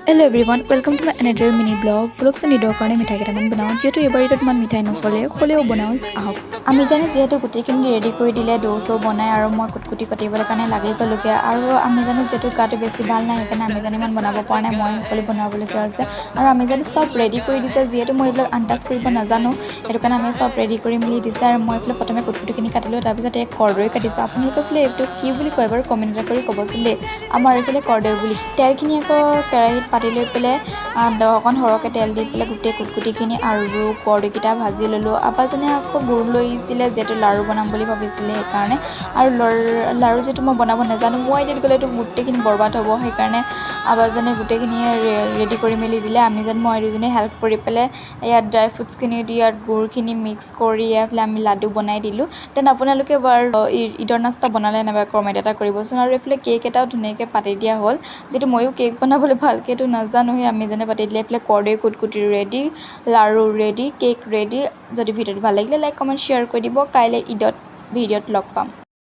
Hello everyone, welcome to my another mini blog. Vlog se nido karone mithai ketaman banao. Jehetu ebar idot man mithai nosole, holeও banao ahok. আমি জানি যেহেতু গুটিখিনি ready কৰি দিলে ডোছো বনাই আৰু মই কুটকুটি কাটিবলৈ কাৰণে লাগি গ'লগীয়া আৰু আমি জানি যেহেতু গাটো বেছি ভাল নাই সেইকাৰণে আমি জানি ইমান বনাব পৰা নাই মই সকলো বনাবলগীয়া হৈছে আৰু আমি জানি সব ৰেডি কৰি দিছে যিহেতু মই এইবিলাক আন্দাজ কৰিব নাজানো সেইটো কাৰণে আমি সব ৰেডি কৰি মিলি দিছে আৰু মই এইফালে প্ৰথমে কুটকুটিখিনি কাটিলোঁ তাৰপিছত এক কৰ্দৈ কাটিছোঁ আপোনালোকে এইফালে এইটো কি বুলি কয় বাৰু কমেণ্ট এটা কৰি ক'বচোন দেই আমাৰ এইফালে কৰ্দৈ বুলি তেলখিনি আকৌ কেৰাহীত পাতি লৈ পেলাই অকণ সৰহকৈ তেল দি পেলাই গোটেই কুটকুটিখিনি আৰু কৰ্দৈকেইটা ভাজি ল'লোঁ আপাজনে আকৌ গুৰ লৈ ছিলে যেটো লাৰু বনাম বুলি ভাবিছিলে সেইকাৰণে আৰু লাৰু যেটো মই বনাব নাজানো মই এদিন গ'লে তো গুটেখিনি বৰবাদ হ'ব সেইকাৰণে আবাজনে গুটেখিনি ৰেডি কৰি মেলি দিলে আমি যেন মই দুজনে হেল্প কৰি পেলাই ইয়াত ড্ৰাই ফ্ৰুটছখিনি দি ইয়াত গুৰখিনি মিক্স কৰি ইয়াত আমি লাডু বনাই দিলোঁ দেন আপোনালোকে বাৰু ঈদৰ নাস্তা বনালে নাপায় কমেণ্ট এটা কৰিবচোন আৰু এইফালে কেক এটাও ধুনীয়াকৈ পাতি দিয়া হ'ল যেটো ময়ো কেক বনাবলৈ ভালকৈতো নাজানো সেই আমি যেনে পাতি দিলে এইফালে কৰ্দৈ কুটকুটি ৰেডি লাৰু ৰেডি কেক ৰেডি যদি ভিডিঅ'টো ভাল লাগিলে লাইক কমেণ্ট শ্বেয়াৰ কৰি দিব কাইলৈ ঈদত ভিডিঅ'ত লগ পাম